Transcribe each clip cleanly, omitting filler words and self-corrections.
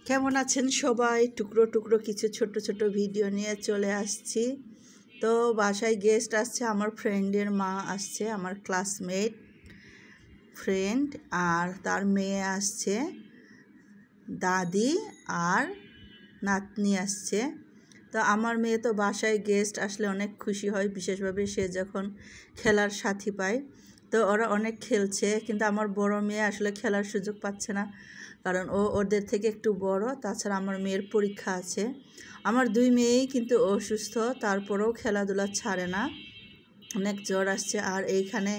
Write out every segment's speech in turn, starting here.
কেমন আছেন সবাই? টুকরো টুকরো কিছু ছোট ছোট ভিডিও নিয়ে চলে আসছি। তো বাসায় গেস্ট আসছে, আমার ফ্রেন্ডের মা আসছে, আমার ক্লাসমেট ফ্রেন্ড, আর তার মেয়ে আসছে, দাদি আর নাতনি আসছে। তো আমার মেয়ে তো বাসায় গেস্ট আসলে অনেক খুশি হয়, বিশেষভাবে সে যখন খেলার সাথী পায়। তো ওরা অনেক খেলছে, কিন্তু আমার বড় মেয়ে আসলে খেলার সুযোগ পাচ্ছে না, কারণ ও ওদের থেকে একটু বড়। তাছাড়া আমার মেয়ের পরীক্ষা আছে। আমার দুই মেয়েই কিন্তু অসুস্থ, তারপরেও খেলাধুলা ছাড়ে না, অনেক জ্বর আসছে। আর এইখানে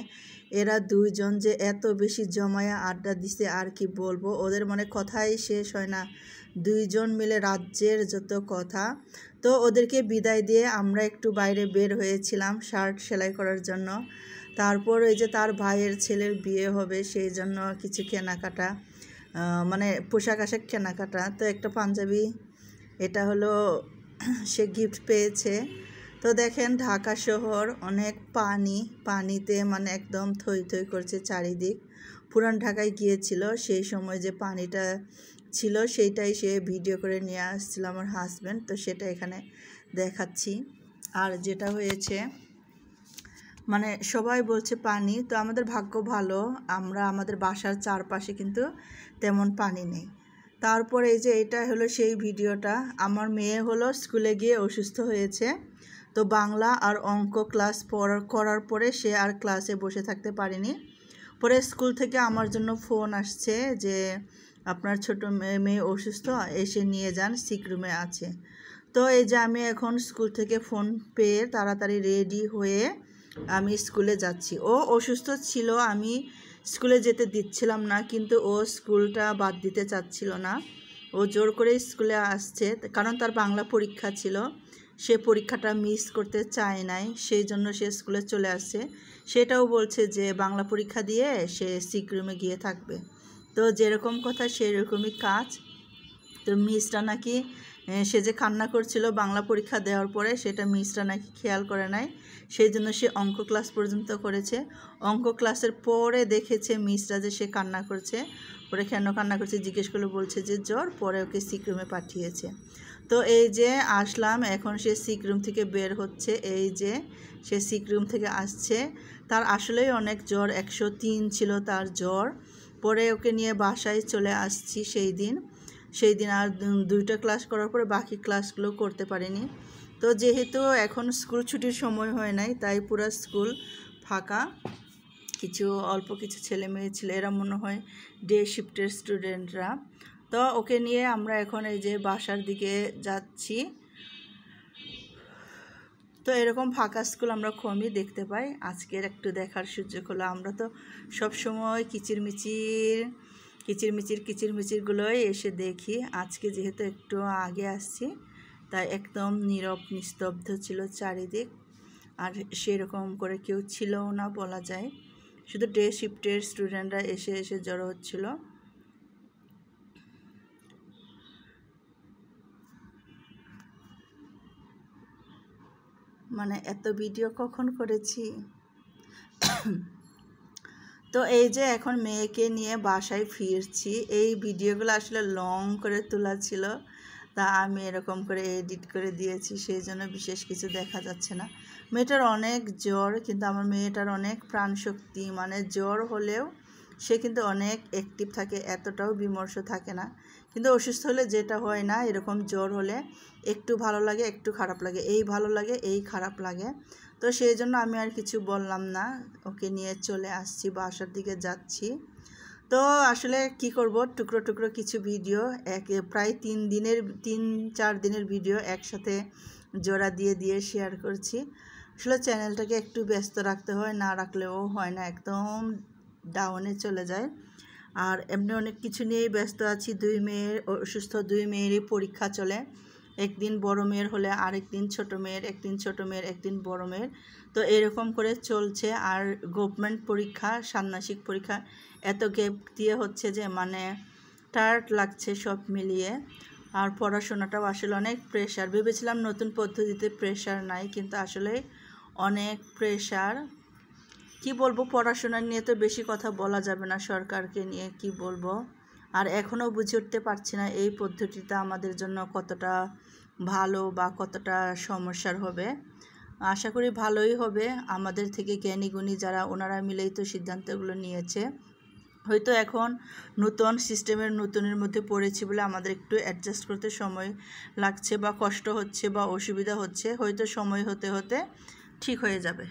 এরা দুইজন যে এত বেশি জমায়া আড্ডা দিছে, আর কি বলবো, ওদের মানে কথাই শেষ হয় না। দুইজন মিলে রাজ্যের যত কথা। তো ওদেরকে বিদায় দিয়ে আমরা একটু বাইরে বের হয়েছিলাম শার্ট সেলাই করার জন্য। তারপর ওই যে তার ভাইয়ের ছেলের বিয়ে হবে, সেই জন্য কিছু কেনাকাটা, মানে পোশাক আশাক কেনাকাটা। তো একটা পাঞ্জাবি, এটা হলো সে গিফট পেয়েছে। তো দেখেন ঢাকা শহর অনেক পানিতে মানে একদম থই থই করছে চারিদিক। পুরান ঢাকায় গিয়েছিল, সেই সময় যে পানিটা ছিল সেইটাই সে ভিডিও করে নিয়ে আসছিল আমার হাজব্যান্ড। তো সেটা এখানে দেখাচ্ছি। আর যেটা হয়েছে, মানে সবাই বলছে পানি, তো আমাদের ভাগ্য ভালো, আমরা আমাদের বাসার চারপাশে কিন্তু তেমন পানি নেই। তারপর এই যে এটা হলো সেই ভিডিওটা। আমার মেয়ে হলো স্কুলে গিয়ে অসুস্থ হয়েছে, তো বাংলা আর অঙ্ক ক্লাস করার পরে সে আর ক্লাসে বসে থাকতে পারেনি। পরে স্কুল থেকে আমার জন্য ফোন আসছে যে আপনার ছোট মেয়ে অসুস্থ, এসে নিয়ে যান, সিক রুমে আছে। তো এই যে আমি এখন স্কুল থেকে ফোন পেয়ে তাড়াতাড়ি রেডি হয়ে আমি স্কুলে যাচ্ছি। ও অসুস্থ ছিল, আমি স্কুলে যেতে দিচ্ছিলাম না, কিন্তু ও স্কুলটা বাদ দিতে চাচ্ছিল না। ও জোর করে স্কুলে আসছে, কারণ তার বাংলা পরীক্ষা ছিল, সে পরীক্ষাটা মিস করতে চায় নাই, সেই জন্য সে স্কুলে চলে আসছে। সেটাও বলছে যে বাংলা পরীক্ষা দিয়ে সে সিক রুমে গিয়ে থাকবে। তো যেরকম কথা সেরকমই কাজ। তো মিসটা নাকি, সে যে কান্না করছিল বাংলা পরীক্ষা দেওয়ার পরে, সেটা মিসটা নাকি খেয়াল করে নাই, সেই জন্য সে অঙ্ক ক্লাস পর্যন্ত করেছে। অঙ্ক ক্লাসের পরে দেখেছে মিসরা যে সে কান্না করছে, পরে কেন কান্না করছে জিজ্ঞেস করলে বলছে যে জ্বর, পরে ওকে সিক রুমে পাঠিয়েছে। তো এই যে আসলাম, এখন সে সিক রুম থেকে বের হচ্ছে, এই যে সে সিক রুম থেকে আসছে। তার আসলেই অনেক জ্বর, 103 ছিল তার জ্বর। পরে ওকে নিয়ে বাসায় চলে আসছি। সেই দিন আর দুইটা ক্লাস করার পরে বাকি ক্লাসগুলো করতে পারিনি। তো যেহেতু এখন স্কুল ছুটির সময় হয় নাই, তাই পুরো স্কুল ফাঁকা। অল্প কিছু ছেলে মেয়ে ছিল, এরা মনে হয় ডে শিফটের স্টুডেন্টরা। তো ওকে নিয়ে আমরা এখন এই যে বাসার দিকে যাচ্ছি। তো এরকম ফাঁকা স্কুল আমরা কমই দেখতে পাই, আজকের একটু দেখার সুযোগ হলো। আমরা তো সবসময় কিচিরমিচিরগুলোই এসে দেখি। আজকে যেহেতু একটু আগে আসছি, তাই একদম নীরব নিস্তব্ধ ছিল চারিদিক, আর সেরকম করে কেউ ছিলও না বলা যায়, শুধু ডে শিফটের স্টুডেন্টরা এসে এসে জড়ো হচ্ছিল। মানে এত ভিডিও কখন করেছি। তো এই যে এখন মেয়েকে নিয়ে বাসায় ফিরছি। এই ভিডিওগুলো আসলে লং করে তোলা ছিল, তা আমি এরকম করে এডিট করে দিয়েছি, সেই জন্য বিশেষ কিছু দেখা যাচ্ছে না। মেয়েটার অনেক জ্বর, কিন্তু আমার মেয়েটার অনেক প্রাণশক্তি, মানে জ্বর হলেও সে কিন্তু অনেক অ্যাক্টিভ থাকে, এতটাও বিমর্ষ থাকে না। কিন্তু অসুস্থ হলে যেটা হয় না, এরকম জ্বর হলে একটু ভালো লাগে একটু খারাপ লাগে, এই ভালো লাগে এই খারাপ লাগে। তো সেই জন্য আমি আর কিছু বললাম না, ওকে নিয়ে চলে আসছি, বাসার দিকে যাচ্ছি। তো আসলে কি করব, টুকরো টুকরো কিছু ভিডিও, প্রায় 3-4 দিনের ভিডিও একসাথে জোড়া দিয়ে দিয়ে শেয়ার করছি। আসলে চ্যানেলটাকে একটু ব্যস্ত রাখতে হয়, না রাখলেও হয় না, একদম ডাউনে চলে যায়। আর এমনি অনেক কিছু নিয়েই ব্যস্ত আছি। অসুস্থ দুই মেয়েরই পরীক্ষা চলে, একদিন বড় মেয়ের হলে আরেকদিন ছোট মেয়ের, একদিন ছোট মেয়ের একদিন বড় মেয়ের। তো এরকম করে চলছে। আর গভর্নমেন্ট পরীক্ষা, ষান্মাসিক পরীক্ষা, এত গ্যাপ দিয়ে হচ্ছে যে মানে টায়ার্ড লাগছে সব মিলিয়ে। আর পড়াশোনাটাও আসলে অনেক প্রেশার। ভেবেছিলাম নতুন পদ্ধতিতে প্রেশার নাই, কিন্তু আসলে অনেক প্রেশার। কি বলবো, পড়াশোনা নিয়ে তো বেশি কথা বলা যাবে না, সরকারকে নিয়ে কি বলবো। আর এখনও বুঝে উঠতে পারছি না এই পদ্ধতিটা আমাদের জন্য কতটা ভালো বা কতটা সমস্যার হবে। আশা করি ভালোই হবে। আমাদের থেকে জ্ঞানী গুণী যারা, ওনারা মিলেই তো সিদ্ধান্তগুলো নিয়েছে। হয়তো এখন নতুন সিস্টেমের নতুনের মধ্যে পড়েছি বলে আমাদের একটু অ্যাডজাস্ট করতে সময় লাগছে বা কষ্ট হচ্ছে বা অসুবিধা হচ্ছে। হয়তো সময় হতে হতে ঠিক হয়ে যাবে।